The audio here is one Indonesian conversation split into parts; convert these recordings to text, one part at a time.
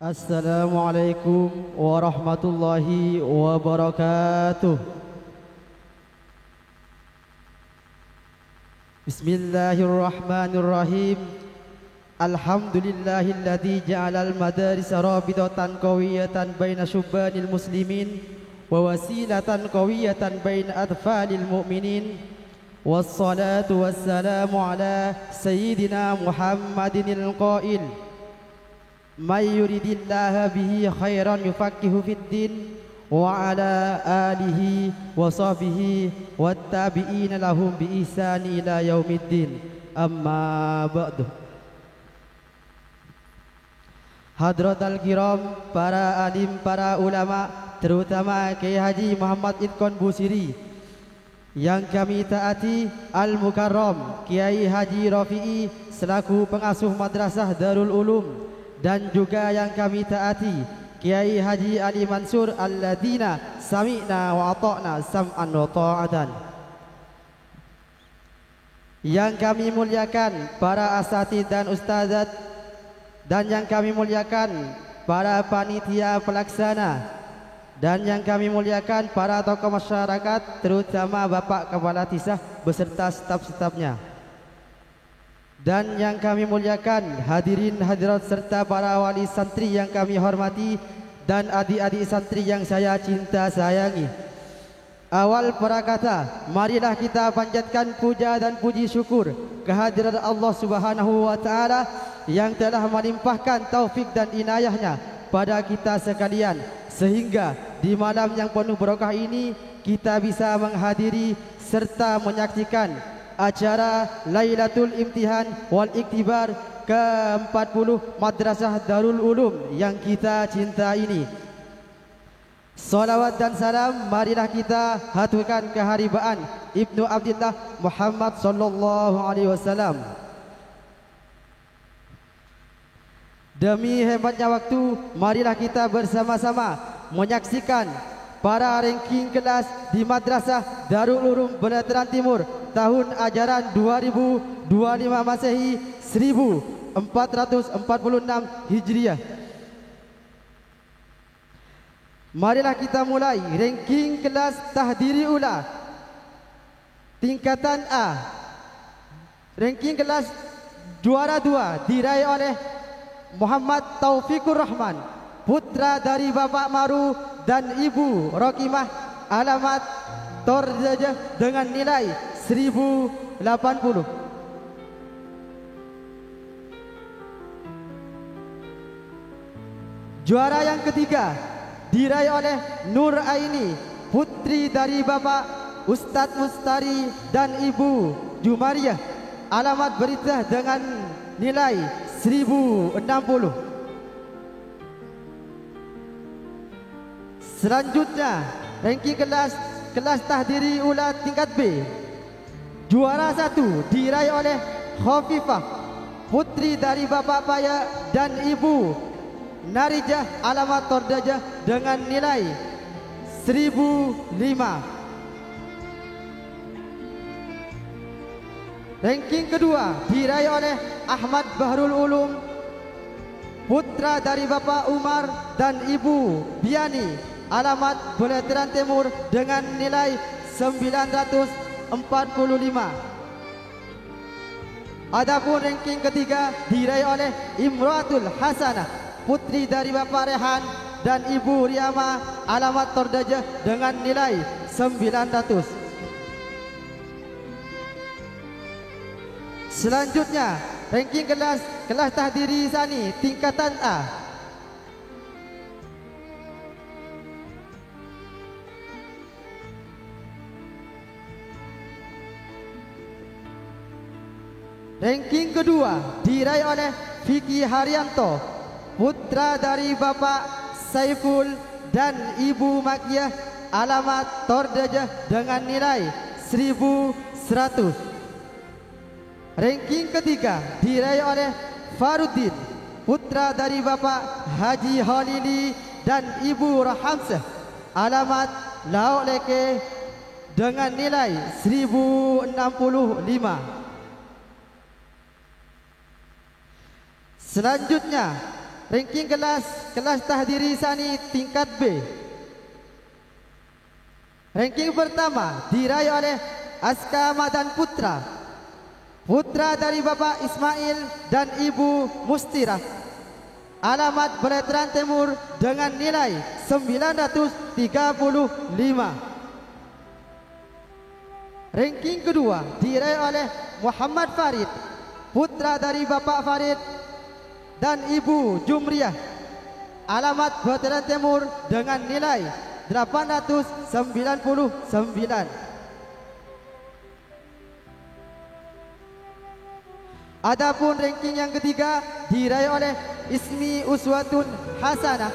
Assalamualaikum warahmatullahi wabarakatuh. Bismillahirrahmanirrahim. Alhamdulillahilladzi ja'alal madarisa rabitatan qawiyatan baina syubbanil muslimin wa wasilatan qawiyatan baina atfalil mu'minin. Wassalatu wassalamu ala sayyidina Muhammadinil qail may yuridillahu bihi khairan yufaqihu fid din wa ala alihi wa sahbihi wattabi'ina lahum bi ihsani ila yaumiddin. Amma ba'du. Hadratal kiram, para alim, para ulama, terutama Kiai Haji Muhammad Idkon Busiri yang kami taati, Al-Mukarram Kiai Haji Rafi'i selaku pengasuh Madrasah Darul Ulum, dan juga yang kami taati Kiai Haji Ali Mansur alladzina sami'na wa ata'na sam'an wa ta'atan. Yang kami muliakan para asatidz dan ustazat, dan yang kami muliakan para panitia pelaksana, dan yang kami muliakan para tokoh masyarakat, terutama Bapak Kepala Tisah beserta staf-stafnya. Dan yang kami muliakan hadirin hadirat serta para wali santri yang kami hormati, dan adik-adik santri yang saya cinta sayangi. Awal prakata, marilah kita panjatkan puja dan puji syukur kehadirat Allah Subhanahu wa taala yang telah melimpahkan taufik dan inayahnya pada kita sekalian, sehingga di malam yang penuh berkah ini kita bisa menghadiri serta menyaksikan acara Lailatul Imtihan wal Iktibar ke-40 Madrasah Darul Ulum yang kita cinta ini. Salawat dan salam marilah kita haturkan keharibaan Ibnu Abdillah Muhammad sallallahu alaihi wasallam. Demi hebatnya waktu, marilah kita bersama-sama menyaksikan para ranking kelas di Madrasah Darul Ulum Belataran Timur tahun ajaran 2025 Masehi 1446 Hijriah. Marilah kita mulai ranking kelas tahdiri ula tingkatan A. Ranking kelas juara 2 diraih oleh Muhammad Taufikur Rahman, putra dari Bapak Maru dan Ibu Rokimah, alamat Torjajah dengan nilai 1080. Juara yang ketiga diraih oleh Nur Aini, putri dari Bapak Ustadz Mustari dan Ibu Jumariah, alamat Berita dengan nilai 1060. Selanjutnya ranking kelas tahdiri ula tingkat B, juara 1 diraih oleh Khafifah, putri dari Bapak Paya dan Ibu Narijah, alamat Tordajah dengan nilai 1005. Ranking kedua diraih oleh Ahmad Bahrul Ulum, putra dari Bapak Umar dan Ibu Biani, alamat Belataran Timur dengan nilai 945. Adapun ranking ketiga diraih oleh Imratul Hasanah, putri dari Bapak Rehan dan Ibu Riyama, alamat Tordajah dengan nilai 900. Selanjutnya ranking kelas tahdiri sani tingkatan A. Ranking kedua diraih oleh Vicky Haryanto, putra dari Bapak Saiful dan Ibu Makiah, alamat Tordajah dengan nilai 1100. Ranking ketiga diraih oleh Faruddin, putra dari Bapak Haji Halili dan Ibu Rahamsah, alamat Lauk Leke dengan nilai 1065. Selanjutnya ranking kelas tahdiri sani tingkat B. Ranking pertama diraih oleh Aska Madan Putra, putra dari Bapak Ismail dan Ibu Mustira, alamat Veteran Timur dengan nilai 935. Ranking kedua diraih oleh Muhammad Farid, putra dari Bapak Farid dan Ibu Jumriah, alamat Veteran Timur dengan nilai 899. Adapun ranking yang ketiga diraih oleh Ismi Uswatun Hasanah,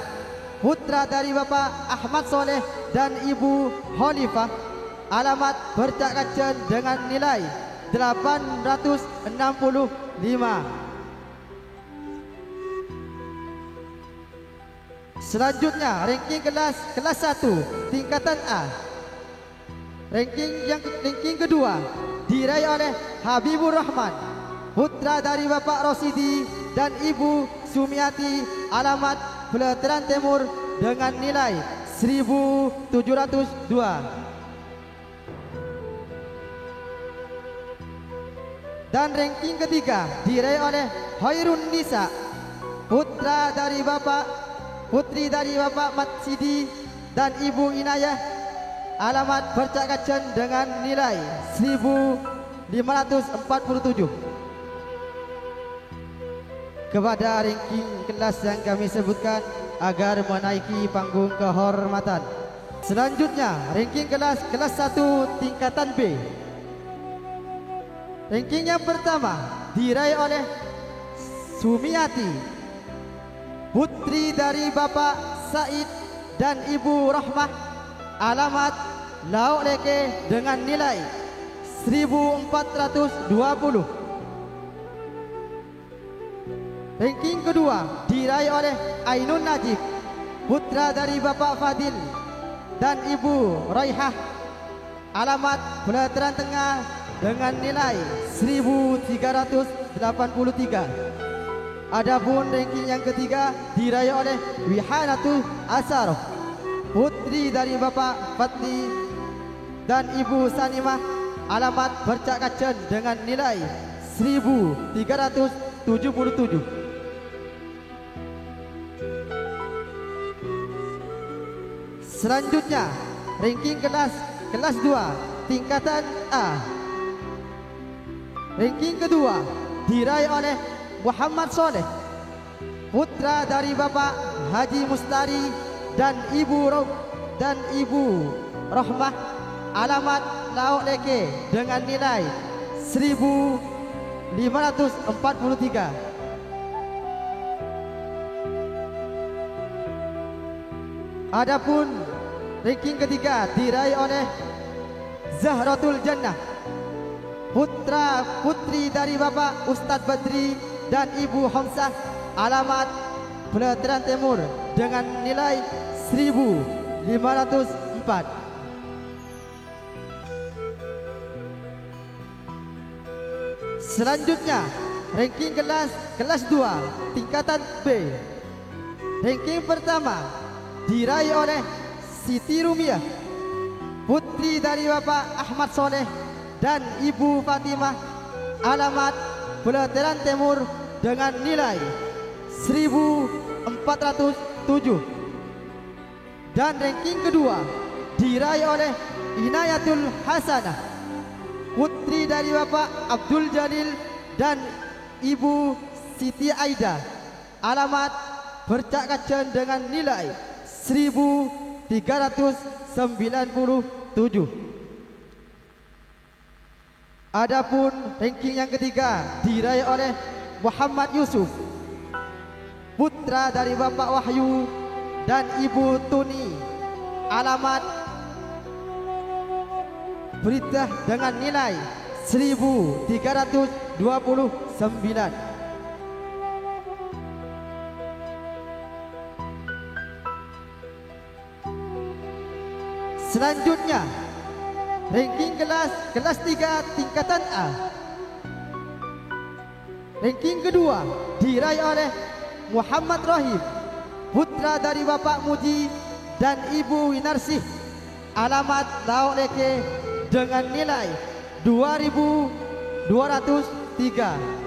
putra dari Bapak Ahmad Soleh dan Ibu Khalifah, alamat Percakacan dengan nilai 865. Selanjutnya ranking kelas 1 tingkatan A. Ranking kedua diraih oleh Habibur Rahman, putra dari Bapak Rosidi dan Ibu Sumiati, alamat Veteran Timur dengan nilai 1702. Dan ranking ketiga diraih oleh Khairun Nisa, putri dari Bapak Matsidi dan Ibu Inayah, alamat Percakacan dengan nilai 1547. Kepada ranking kelas yang kami sebutkan agar menaiki panggung kehormatan. Selanjutnya ranking kelas 1 tingkatan B. Ranking yang pertama diraih oleh Sumiati, putri dari Bapak Said dan Ibu Rahmah, alamat Lauk Leke dengan nilai 1420. Ranking kedua diraih oleh Ainun Najib, putra dari Bapak Fadil dan Ibu Raihah, alamat Veteran Tengah dengan nilai 1383. Adapun ranking yang ketiga diraih oleh Wihanatul Asar, putri dari Bapak Fatli dan Ibu Sanimah, alamat Percakacan dengan nilai 1377. Selanjutnya ranking kelas 2 tingkatan A. Ranking kedua diraih oleh Muhammad Soleh, putra dari Bapak Haji Mustari dan Ibu Rahmah, alamat Lauk Leke dengan nilai 1543. Adapun ranking ketiga diraih oleh Zahratul Jannah, putri dari Bapak Ustadz Badri dan Ibu Hamzah, alamat Veteran Timur dengan nilai 1504. Selanjutnya ranking kelas 2 tingkatan B. Ranking pertama diraih oleh Siti Rumiah, putri dari Bapak Ahmad Soleh dan Ibu Fatimah, alamat Veteran Timur dengan nilai 1407. Dan ranking kedua diraih oleh Inayatul Hasanah, putri dari Bapak Abdul Jalil dan Ibu Siti Aida, alamat Percakacan dengan nilai 1397. Adapun ranking yang ketiga diraih oleh Muhammad Yusuf, putra dari Bapak Wahyu dan Ibu Tuni, alamat Berita dengan nilai 1329. Selanjutnya ranking kelas 3 tingkatan A. Ranking kedua diraih oleh Muhammad Rohim, putra dari Bapak Muji dan Ibu Winarsih, alamat Laok Leke, dengan nilai 2.203.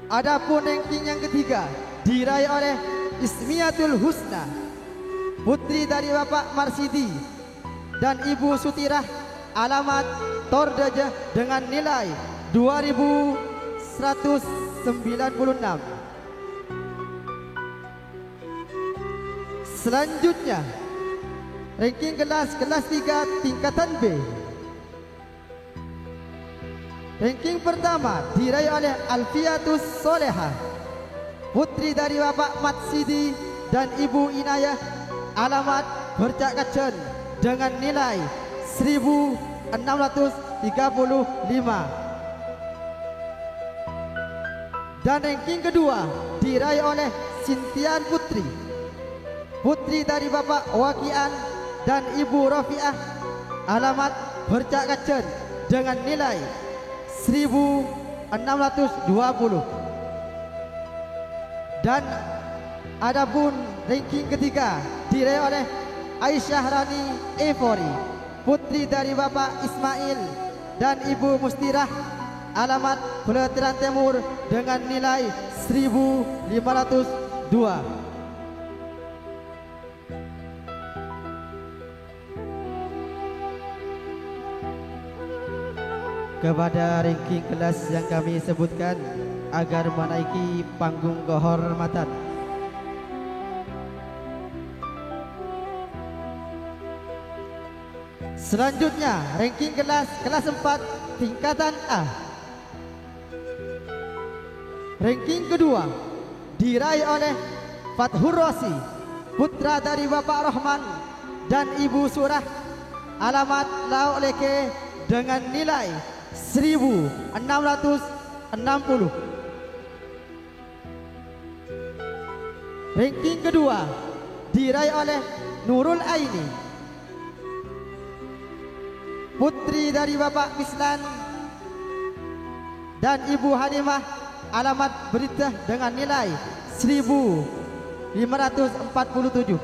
Adapun ranking yang ketiga diraih oleh Ismiatul Husna, putri dari Bapak Marsidi dan Ibu Sutirah, alamat Tordajah, dengan nilai 2.196. Selanjutnya ranking kelas 3 tingkatan B. Ranking pertama diraih oleh Alfiatus Solehah, putri dari Bapak Matsidi dan Ibu Inayah, alamat Bercak Kacen, dengan nilai 1.635. Dan ranking kedua diraih oleh Sintian Putri, putri dari Bapak Wakian dan Ibu Rafiah, alamat Bercak Kacen, dengan nilai 1.620. Dan adapun ranking ketiga diraih oleh Aisyah Rani Evori, putri dari Bapak Ismail dan Ibu Mustirah, alamat Peletaran Timur, dengan nilai 1.502. Kepada ranking kelas yang kami sebutkan agar menaiki panggung kehormatan. Selanjutnya ranking kelas 4 tingkatan A. Ranking kedua diraih oleh Fathur Rosi, putra dari Bapak Rahman dan Ibu Surah, alamat Laok Leke, dengan nilai 1.660. Ranking kedua diraih oleh Nurul Aini, putri dari Bapak Mislan dan Ibu Hanimah, alamat Berita, dengan nilai 1.547.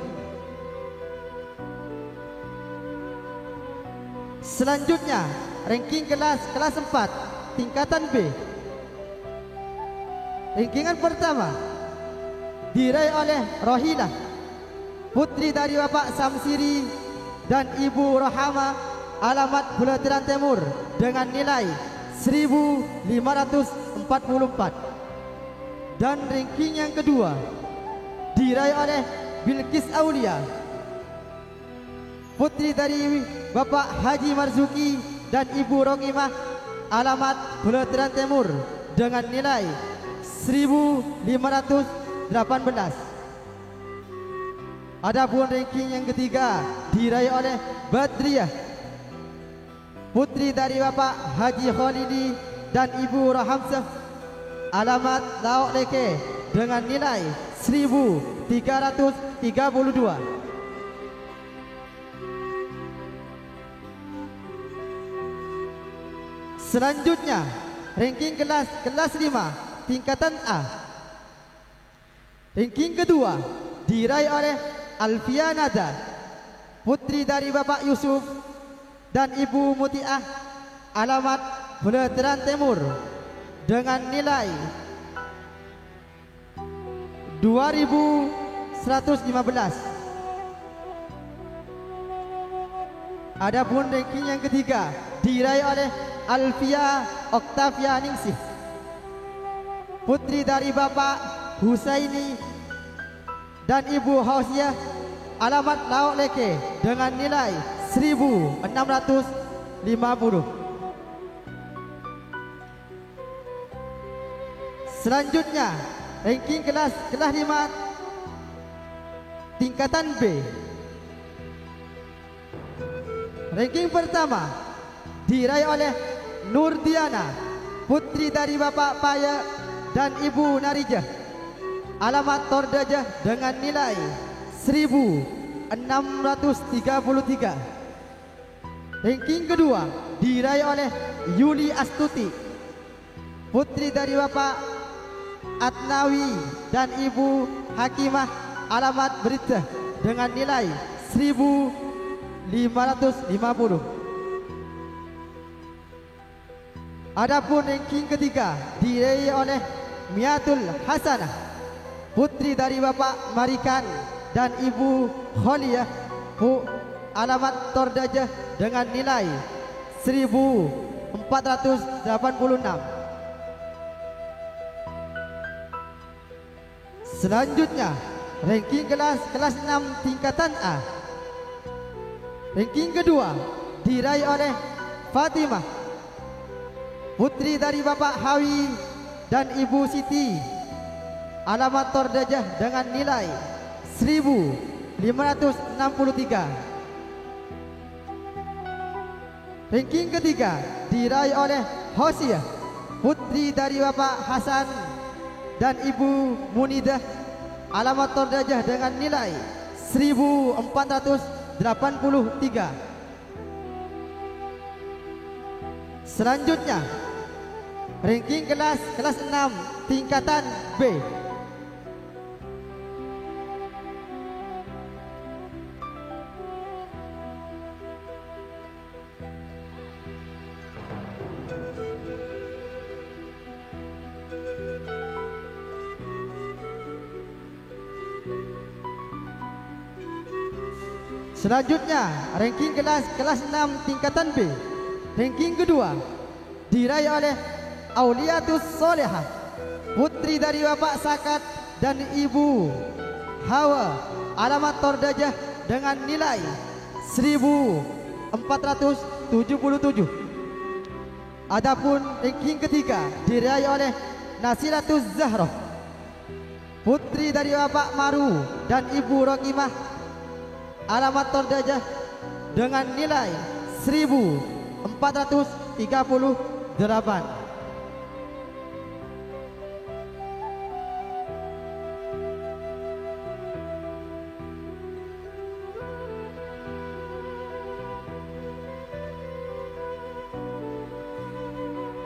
Selanjutnya ranking kelas 4 tingkatan B. Rankingan pertama diraih oleh Rohilah, putri dari Bapak Samsiri dan Ibu Rohama, alamat Peletaran Timur, dengan nilai 1.544. Dan ranking yang kedua diraih oleh Bilqis Aulia, putri dari Bapak Haji Marzuki dan Ibu Rokimah, alamat Peletaran Timur, dengan nilai 1.518. Adapun ranking yang ketiga diraih oleh Badriyah, putri dari Bapak Haji Khalidi dan Ibu Rahamsah, alamat Laok Leke, dengan nilai 1.332. Selanjutnya ranking kelas 5 tingkatan A. Ranking kedua diraih oleh Alfia Nada, putri dari Bapak Yusuf dan Ibu Mutiah, alamat Peletaran Timur, dengan nilai 2.115. Adapun ranking yang ketiga diraih oleh Alfia Oktavia Ningsih, putri dari Bapak Husaini dan Ibu Hausiah, alamat Laok Leke, dengan nilai 1.650. Selanjutnya ranking kelas 5 tingkatan B. Ranking pertama diraih oleh Nurdiana, putri dari Bapak Paya dan Ibu Narijah, alamat Tordajah, dengan nilai 1.633. Ranking kedua diraih oleh Yuli Astuti, putri dari Bapak Atnawi dan Ibu Hakimah alamat berita dengan nilai 1.550. Adapun ranking ketiga diraih oleh Miatul Hasanah, putri dari Bapak Marikan dan Ibu Kholiah alamat Tordajah dengan nilai 1.486. Selanjutnya ranking kelas 6 tingkatan A. Ranking kedua diraih oleh Fatimah, putri dari Bapak Hawi dan Ibu Siti, alamat Tordajah dengan nilai 1.563. Ranking ketiga diraih oleh Hosiah, putri dari Bapak Hasan dan Ibu Munidah, alamat Tordajah dengan nilai 1.483. Selanjutnya ranking kelas 6 tingkatan B. Selanjutnya ranking kelas 6 tingkatan B. Ranking kedua diraih oleh Auliatus Solehah, putri dari Bapak Sakat dan Ibu Hawa, alamat Tordajah dengan nilai 1.477. Adapun ranking ketiga diraih oleh Nasilatus Zahroh, putri dari Bapak Maru dan Ibu Rokimah, alamat Tordajah dengan nilai 1.438.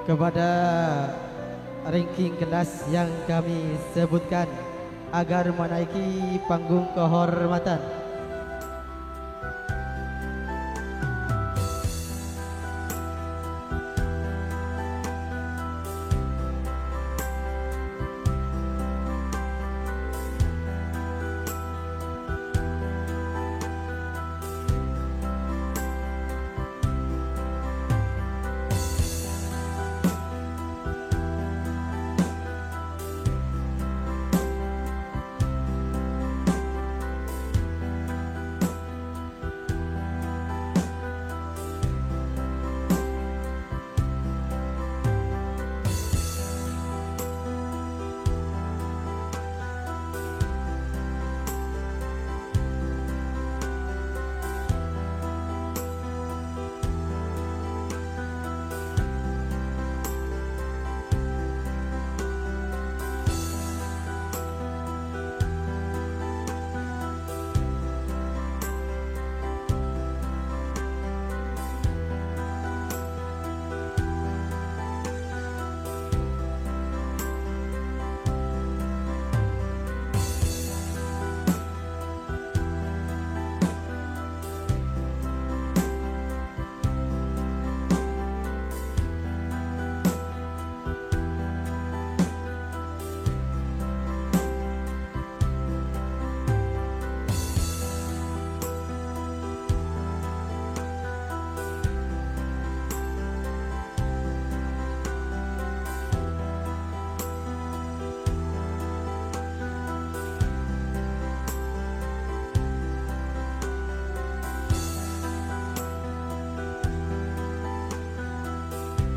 Kepada ranking kelas yang kami sebutkan agar menaiki panggung kehormatan,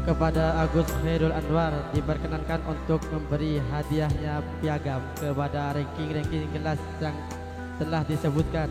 kepada Agus Khairul Anwar diperkenankan untuk memberi hadiahnya piagam kepada ranking-ranking kelas yang telah disebutkan.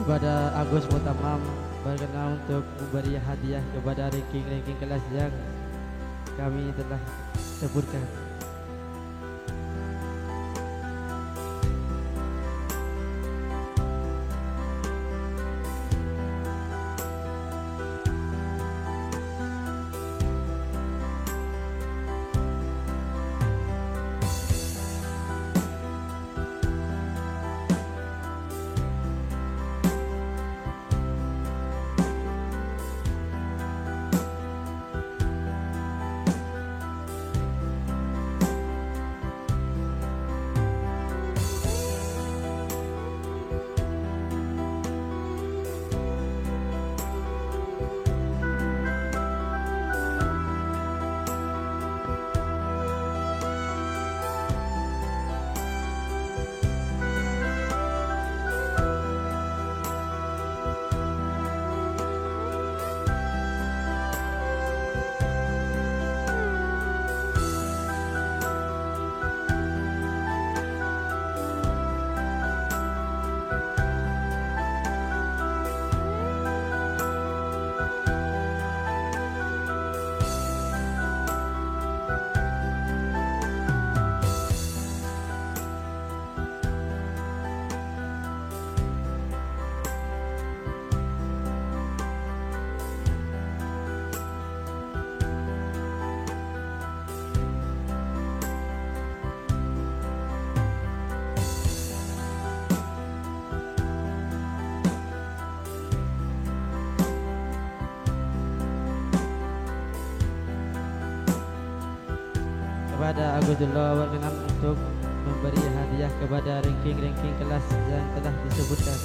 kepada Agus Mutamam berkenan untuk memberi hadiah kepada ranking-ranking kelas yang kami telah sebutkan. Kepada Agusdullah berkenan untuk memberi hadiah kepada ranking-ranking kelas yang telah disebutkan.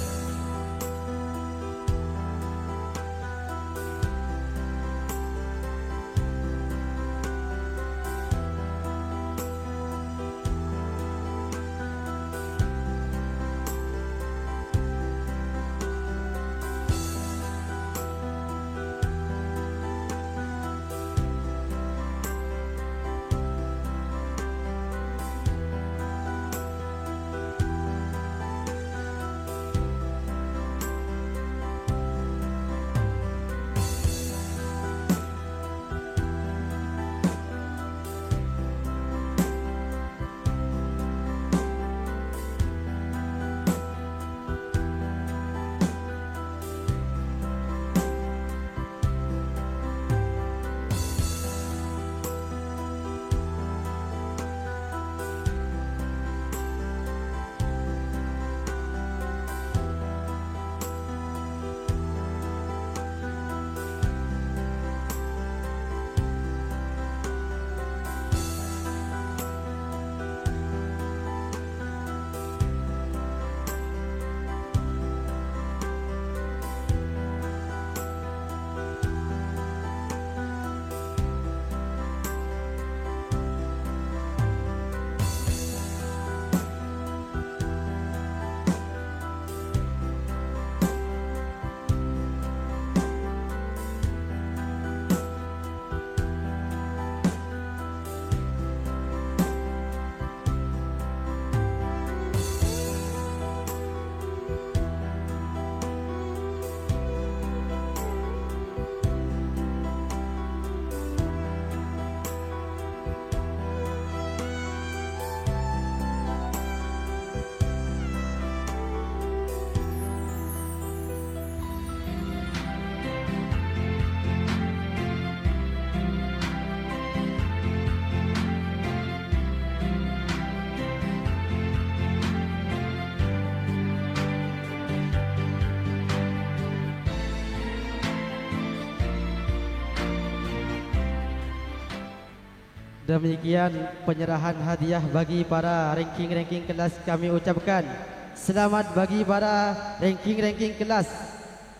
Demikian penyerahan hadiah bagi para ranking-ranking kelas kami ucapkan. Selamat bagi para ranking-ranking kelas.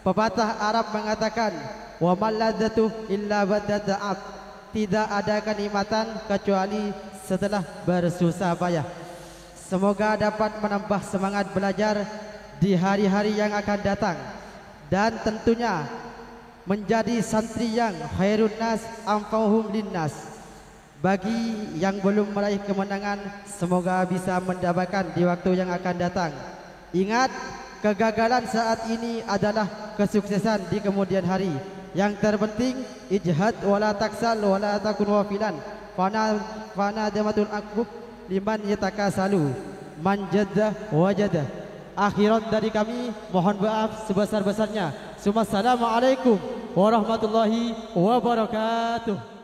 Pepatah Arab mengatakan, wa maladzatu illa ba'da. Tidak ada kenikmatan kecuali setelah bersusah payah. Semoga dapat menambah semangat belajar di hari-hari yang akan datang, dan tentunya menjadi santri yang khairun nas anfa'uhum linnas. Bagi yang belum meraih kemenangan, semoga bisa mendapatkan di waktu yang akan datang. Ingat, Kegagalan saat ini adalah kesuksesan di kemudian hari. Yang terpenting ijhad wala taksal wala takun wafilan. Fana damatul akbub liman yatakasalu. Man jadda wajada. Akhirat dari kami, mohon maaf sebesar-besarnya. Assalamualaikum warahmatullahi wabarakatuh.